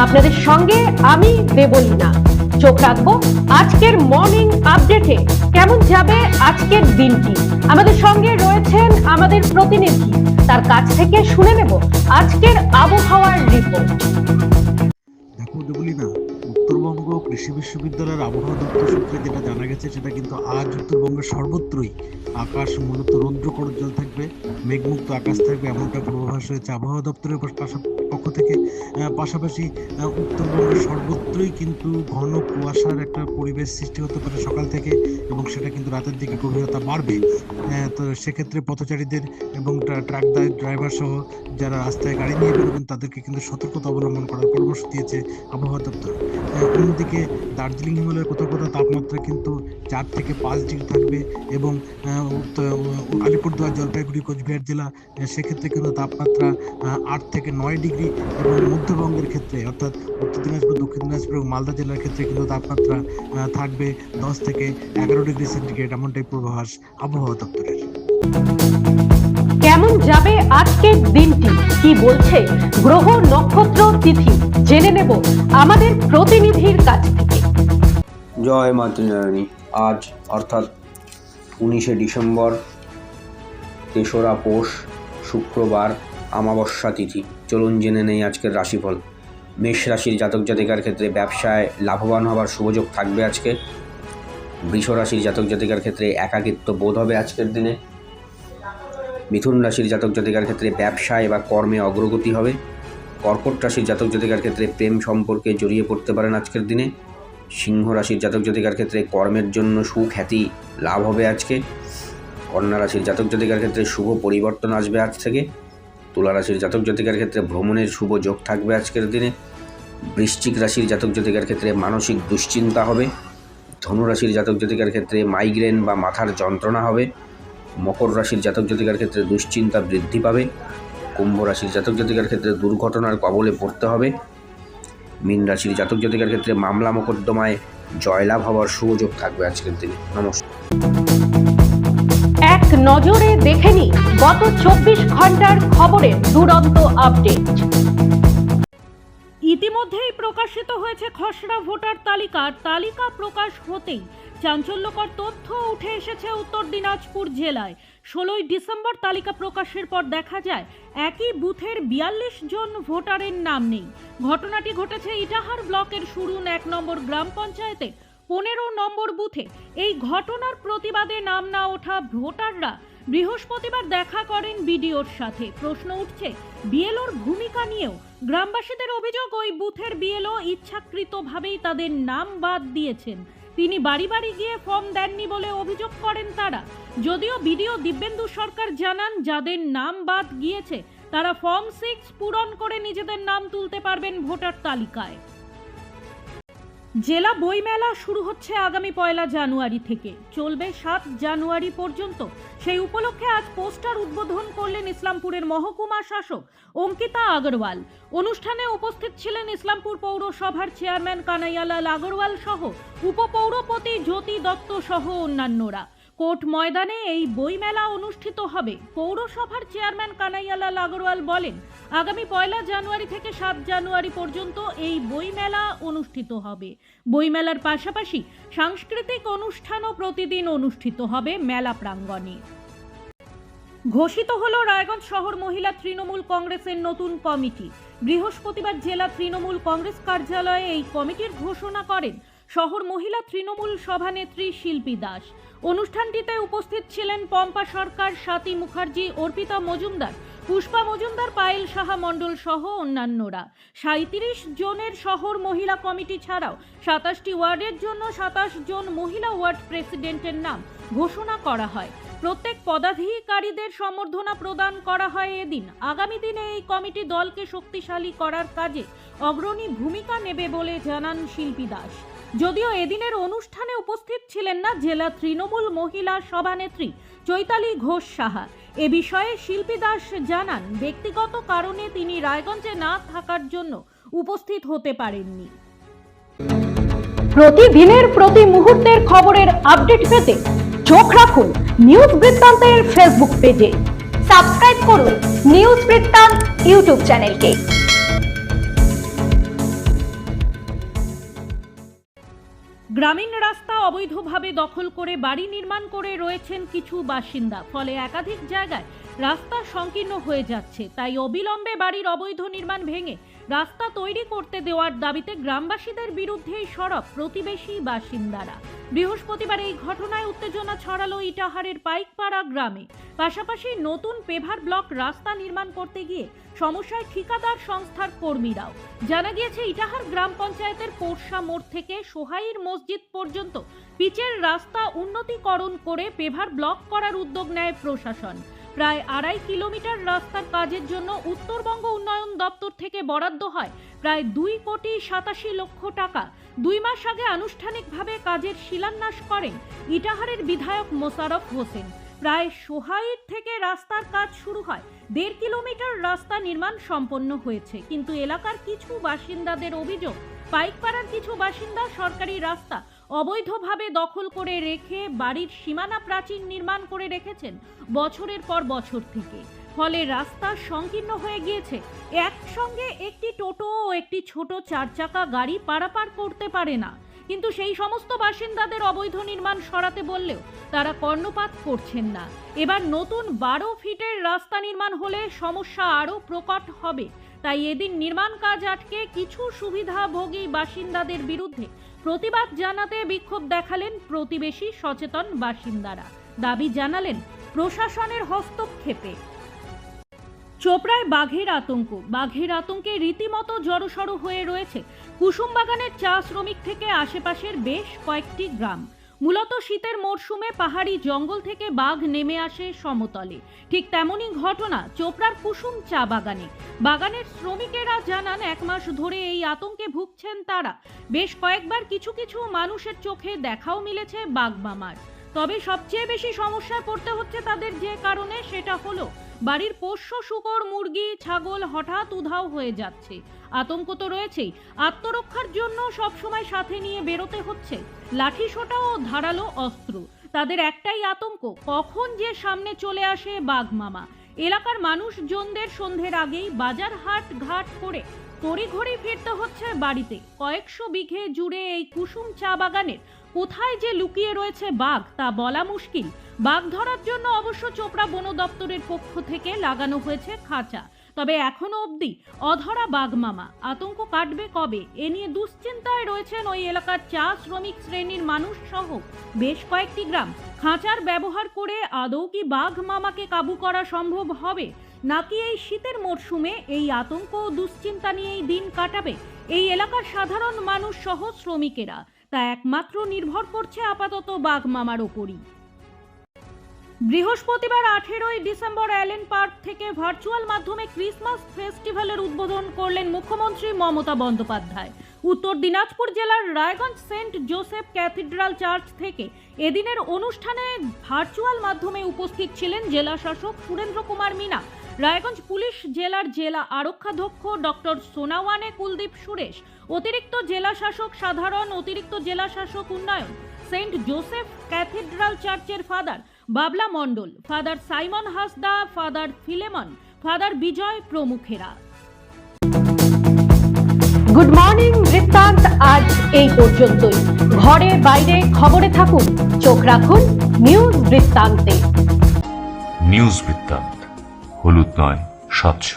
আপনাদের সঙ্গে আমি দেবলীনা। চোখ রাখবো আজকের মর্নিং আপডেটে। কেমন যাবে আজকের দিনটি? আমাদের সঙ্গে রয়েছেন আমাদের প্রতিনিধি, তার কাছ থেকে শুনে নেব আজকের আবহাওয়ার রিপোর্ট। দেখো দেবলীনা, উত্তরবঙ্গ কৃষি বিশ্ববিদ্যালয়ের আবহাওয়া দপ্তর সূত্রে যেটা জানা গেছে সেটা কিন্তু আজ উত্তরবঙ্গের সর্বত্রই আকাশ মূলত রৌদ্র করজ্জ্বল থাকবে, মেঘমুক্ত আকাশ থাকবে, এমনটা পূর্বাভাস হয়েছে আবহাওয়া দপ্তরের পক্ষ থেকে। পাশাপাশি উত্তরবঙ্গের সর্বত্রই কিন্তু ঘন কুয়াশার একটা পরিবেশ সৃষ্টি হতে পারে সকাল থেকে, এবং সেটা কিন্তু রাতের দিকে গভীরতা বাড়বে। তো সেক্ষেত্রে পথচারীদের এবং ট্রাক ড্রাইভার সহ যারা রাস্তায় গাড়ি নিয়ে বেরোবেন তাদেরকে কিন্তু সতর্কতা অবলম্বন করার পরামর্শ দিয়েছে আবহাওয়া দপ্তর। অন্যদিকে দার্জিলিং হিমালয়ের কোথাও কোথাও তাপমাত্রা কিন্তু 4 থেকে 5 ডিগ্রি থাকবে, এবং আলিপুরদুয়ার, জলপাইগুড়ি, কোচবিহার জেলা সেক্ষেত্রে কিন্তু তাপমাত্রা 8 থেকে 9 ডিগ্রি, এবং মধ্যবঙ্গের ক্ষেত্রে অর্থাৎ উত্তর দিনাজপুর, দক্ষিণ দিনাজপুর এবং মালদা জেলার ক্ষেত্রে কিন্তু তাপমাত্রা থাকবে 10 থেকে 11 ডিগ্রি সেন্টিগ্রেড, এমনটাই পূর্বাভাস আবহাওয়া দপ্তরের। কেমন যাবে আজকের দিনটি, কি বলছে গ্রহ, নক্ষত্র, তিথি জেনে নেব আমাদের প্রতিনিধির কাছ থেকে। জয় মাতৃনারায়ণী। আজ অর্থাৎ 19শে ডিসেম্বর, 3রা পৌষ, শুক্রবার, আমাবস্যা তিথি। চলুন জেনে নেই আজকের রাশিফল। মেষ রাশির জাতক জাতিকার ক্ষেত্রে ব্যবসায় লাভবান হবার শুভযোগ থাকবে আজকে। বৃষ রাশির জাতক জাতিকার ক্ষেত্রে একাকিত্ব বোধ হবে আজকের দিনে। মিথুন রাশির জাতক জাতিকার ক্ষেত্রে ব্যবসায় বা কর্মে অগ্রগতি হবে। কর্কট রাশির জাতক জাতিকার ক্ষেত্রে প্রেম সম্পর্কে জড়িয়ে পড়তে পারেন আজকের দিনে। সিংহ রাশির জাতক জাতিকার ক্ষেত্রে কর্মের জন্য সুখ্যাতি লাভ হবে আজকে। কন্যা রাশির জাতক জাতিকার ক্ষেত্রে শুভ পরিবর্তন আসবে আজ থেকে। তুলা রাশির জাতক জাতিকার ক্ষেত্রে ভ্রমণের শুভ যোগ থাকবে আজকের দিনে। বৃশ্চিক রাশির জাতক জাতিকার ক্ষেত্রে মানসিক দুশ্চিন্তা হবে। ধনু রাশির জাতক জাতিকার ক্ষেত্রে মাইগ্রেন বা মাথার যন্ত্রণা হবে। মকর রাশির জাতক জাতিকার ক্ষেত্রে দুশ্চিন্তা বৃদ্ধি পাবে। কুম্ভ রাশির জাতক জাতিকার ক্ষেত্রে দুর্ঘটনার কবলে পড়তে হবে। মীন রাশির জাতক জাতিকার ক্ষেত্রে মামলা মোকদ্দমায় জয়লাভ হওয়ার সুযোগ থাকবে আজকের দিনে। নমস্কার। এক নজরে দেখে নি গত 24 ঘন্টার খবরের দুরন্ত আপডেট। ইতিমধ্যেই প্রকাশিত হয়েছে খসড়া ভোটার তালিকা প্রকাশ হতেই চাঞ্চল্যকর তথ্য উঠে এসেছে উত্তর দিনাজপুর জেলায়। 16ই ডিসেম্বর তালিকা প্রকাশের পর দেখা যায় একই বুথের 42 জন ভোটারের নাম নেই। ঘটনাটি ঘটেছে ইটাহার ব্লকের সুরুন 1 নম্বর গ্রাম পঞ্চায়েতের 15 নম্বর বুথে। এই ঘটনার প্রতিবাদে নাম না ওঠা ভোটাররা বৃহস্পতিবার দেখা করেন বিডিওর সাথে। প্রশ্ন উঠছে বিএলওর ভূমিকা নিয়েও। গ্রামবাসীদের অভিযোগ, ওই বুথের বিএলও ইচ্ছাকৃতভাবেই তাদের নাম বাদ দিয়েছেন। তিনি বাড়ি বাড়ি গিয়ে ফর্ম দেননি বলে অভিযোগ করেন তারা। যদিও বিডিও দিব্যেন্দু সরকার জানান যাদের নাম বাদ গিয়েছে তারা ফর্ম 6 পূরণ করে নিজেদের নাম তুলতে পারবেন ভোটার তালিকায়। জেলা বইমেলা শুরু হচ্ছে আগামী 1 জানুয়ারি থেকে, চলবে 7 জানুয়ারি পর্যন্ত। সেই উপলক্ষে আজ পোস্টার উদ্বোধন করলেন ইসলামপুরের মহকুমা শাসক অঙ্কিতা আগরওয়াল। অনুষ্ঠানে উপস্থিত ছিলেন ইসলামপুর পৌরসভার চেয়ারম্যান কানাইয়ালাল আগরওয়াল সহ উপপৌরপতি জ্যোতি দত্ত সহ অন্যান্যরা। কোর্ট ময়দানে এই বইমেলা অনুষ্ঠিত হবে। পৌরসভার চেয়ারম্যান কানাইয়ালাল আগরওয়াল বলেন, আগামী 1 জানুয়ারি থেকে 7 জানুয়ারি পর্যন্ত এই বইমেলা অনুষ্ঠিত হবে। বইমেলার পাশাপাশি সাংস্কৃতিক অনুষ্ঠানও প্রতিদিন অনুষ্ঠিত হবে মেলা প্রাঙ্গণে। ঘোষিত হলো রায়গঞ্জ শহর মহিলা তৃণমূল কংগ্রেসের নতুন কমিটি। বৃহস্পতিবার জেলা তৃণমূল কংগ্রেস কার্যালয়ে এই কমিটির ঘোষণা করেন শহর মহিলা তৃণমূল সভানেত্রী শিল্পী দাস। অনুষ্ঠানটিতে উপস্থিত ছিলেন পম্পা সরকার, স্বাতী মুখার্জি, অর্পিতা মজুমদার, পুষ্পা মজুমদার, পায়েল সাহা মণ্ডল সহ অন্যান্যরা। 37 জনের শহর মহিলা কমিটি ছাড়াও 27টি ওয়ার্ডের জন্য 27 জন মহিলা ওয়ার্ড প্রেসিডেন্টের নাম ঘোষণা করা হয়। প্রত্যেক পদাধিকারীদের সম্বর্ধনা প্রদান করা হয় এদিন। আগামী দিনে এই কমিটি দলকে শক্তিশালী করার কাজে অগ্রণী ভূমিকা নেবে বলে জানান শিল্পী দাস। যদিও এদিনের অনুষ্ঠানে উপস্থিত ছিলেন না জেলা তৃণমূল মহিলা সভানেত্রী চৈতালি ঘোষ সাহা। এ বিষয়ে শিল্পী দাস জানান, ব্যক্তিগত কারণে তিনি রায়গঞ্জে না থাকার জন্য উপস্থিত হতে পারেননি। প্রতিদিনের প্রতি মুহূর্তের খবরের আপডেট পেতে চোখ রাখুন নিউজ বৃত্তান্তের ফেসবুক পেজে। সাবস্ক্রাইব করুন নিউজ বৃত্তান্ত ইউটিউব চ্যানেলকে। গ্রামীণ রাস্তা অবৈধভাবে দখল করে বাড়ি নির্মাণ করে রয়েছেন কিছু বাসিন্দা, ফলে একাধিক জায়গায় রাস্তা সংকীর্ণ হয়ে যাচ্ছে। তাই অবিলম্বে বাড়ির অবৈধ নির্মাণ ভেঙে রাস্তা তৈরি করতে দেওয়ার দাবিতে গ্রামবাসীদের বিরুদ্ধে সরব প্রতিবেশী বাসিন্দারা। বৃহস্পতিবার এই ঘটনায় উত্তেজনা ছড়ালো ইটাহারের পাইকপাড়া গ্রামে। পাশাপাশি নতুন পেভার ব্লক রাস্তা নির্মাণ করতে গিয়ে সমস্যায় ঠিকাদার সংস্থার কর্মীরাও। জানা গিয়েছে, ইটাহার গ্রাম পঞ্চায়েতের পোরশা মোড় থেকে সোহাইর মসজিদ পর্যন্ত পিচের রাস্তা উন্নতিকরণ করে পেভার ব্লক করার উদ্যোগ নেয় প্রশাসন। প্রায় 2.5 কিলোমিটার রাস্তার কাজের জন্য উত্তরবঙ্গ উন্নয়ন দপ্তর থেকে বরাদ্দ হয় প্রায় 2,87 লক্ষ টাকা। 2 মাস আগে আনুষ্ঠানিকভাবে কাজের শিলান্যাস করেন ইটাহারের বিধায়ক মোশাররফ হোসেন। প্রায় সোহাইর থেকে রাস্তার কাজ শুরু হয়। 1.5 কিলোমিটার রাস্তা নির্মাণ সম্পন্ন হয়েছে, কিন্তু এলাকার কিছু বাসিন্দাদের অভিযোগ, পাইকপাড়ার কিছু বাসিন্দা সরকারি রাস্তা অবৈধভাবে দখল করে রেখে বাড়ির সীমানা প্রাচীর নির্মাণ করে রেখেছেন বছরের পর বছর থেকে। ফলে রাস্তা সংকীর্ণ হয়ে গিয়েছে। একসঙ্গে একটি টোটো ও একটি ছোট 4 চাকা গাড়ি পারাপার করতে পারে না। কিন্তু সেই সমস্ত বাসিন্দাদের অবৈধ নির্মাণ সরাতে বললেও তারা কর্ণপাত করছেন না। এবার নতুন 12 ফিটের রাস্তা নির্মাণ হলে সমস্যা আরও প্রকট হবে। তাই এদিন নির্মাণ কাজ আটকে কিছু সুবিধাভোগী বাসিন্দাদের বিরুদ্ধে প্রতিবাদ জানাতে বিক্ষোভ দেখালেন প্রতিবেশী সচেতন বাসিন্দারা। দাবি জানালেন প্রশাসনের হস্তক্ষেপে। চোপড়ায় বাঘের আতঙ্কে রীতিমতো জড়সড় হয়ে রয়েছে কুসুমবাগানের চা শ্রমিক থেকে আশেপাশের বেশ কয়েকটি গ্রাম। মূলত শীতের মরশুমে পাহাড়ি জঙ্গল থেকে বাঘ নেমে আসে সমতলে। ঠিক তেমনই ঘটনা চোপড়ার কুসুম চা বাগানে। বাগানের শ্রমিকেরা জানান, 1 মাস ধরে এই আতঙ্কে ভুগছেন তারা। বেশ কয়েকবার কিছু মানুষের চোখে দেখাও মিলেছে বাঘ মামার। তবে সবচেয়ে বেশি সমস্যায় পড়তে হচ্ছে তাদের, যে কারণে সেটা হলো বাড়ির পোষ্য শূকর, মুরগি, ছাগল হঠাৎ উধাও হয়ে যাচ্ছে। আতঙ্ক তো রয়েছেই, আত্মরক্ষার জন্য সবসময় সাথে নিয়ে বেরোতে হচ্ছে লাঠি সোঁটা ও ধারালো অস্ত্র। তাদের একটাই আতঙ্ক, কখন যে সামনে চলে আসে বাঘ মামা। এলাকার মানুষজনদের সন্ধ্যের আগেই বাজার হাট ঘাট করে তড়িঘড়ি ফিরতে হচ্ছে বাড়িতে। কয়েকশো বিঘে জুড়ে এই কুসুম চা বাগানের কোথায় যে লুকিয়ে রয়েছে বাঘ তা বলা মুশকিল। বাঘ ধরার জন্য অবশ্য চোপড়া বন দপ্তরের পক্ষ থেকে লাগানো হয়েছে খাঁচা, তবে এখনো অবধি অধরা বাঘ মামা। আতঙ্ক কাটবে কবে, এ নিয়ে দুশ্চিন্তায় রয়েছেন ওই এলাকার চা শ্রমিক শ্রেণীর মানুষ সহ বেশ কয়েকটি গ্রাম। খাঁচার ব্যবহার করে আদৌ কি বাঘ মামাকে কাবু করা সম্ভব হবে, নাকি এই শীতের মরশুমে এই আতঙ্ক ও দুশ্চিন্তা নিয়েই দিন কাটাবে এই এলাকার সাধারণ মানুষ সহ শ্রমিকেরা, তা একমাত্র নির্ভর করছে আপাতত বাঘ মামার ওপরই। বৃহস্পতিবার 18 ডিসেম্বর অ্যালেন পার্ক থেকে ভার্চুয়াল মাধ্যমে ক্রিসমাস ফেস্টিভ্যালের উদ্বোধন করলেন মুখ্যমন্ত্রী মমতা বন্দ্যোপাধ্যায়। উত্তর দিনাজপুর জেলার Raiganj saint Joseph cathedral church থেকে এদিনের অনুষ্ঠানে ভার্চুয়াল মাধ্যমে উপস্থিত ছিলেন জেলা শাসক সুরেন্দ্র কুমার মিনা, রায়গঞ্জ পুলিশ জেলার জেলা আরক্ষাধ্যক্ষ ডক্টর সোনাওয়ানে কুলদীপ সুরেশ, অতিরিক্ত জেলা শাসক সাধারণ, অতিরিক্ত জেলা শাসক উন্নয়ন, সেন্ট জোসেফ ক্যাথিড্রাল চার্চের father Babla Mondal, father Simon Hasda, father Philemon, father Bijay প্রমুখেরা। গুড মর্নিং বৃত্তান্ত আজ এই পর্যন্তই। ঘরে বাইরে খবরে থাকুন, চোখ রাখুন নিউজ বৃত্তান্তে। নিউজ বৃত্তান্ত, হলুদ নয়, স্বচ্ছ।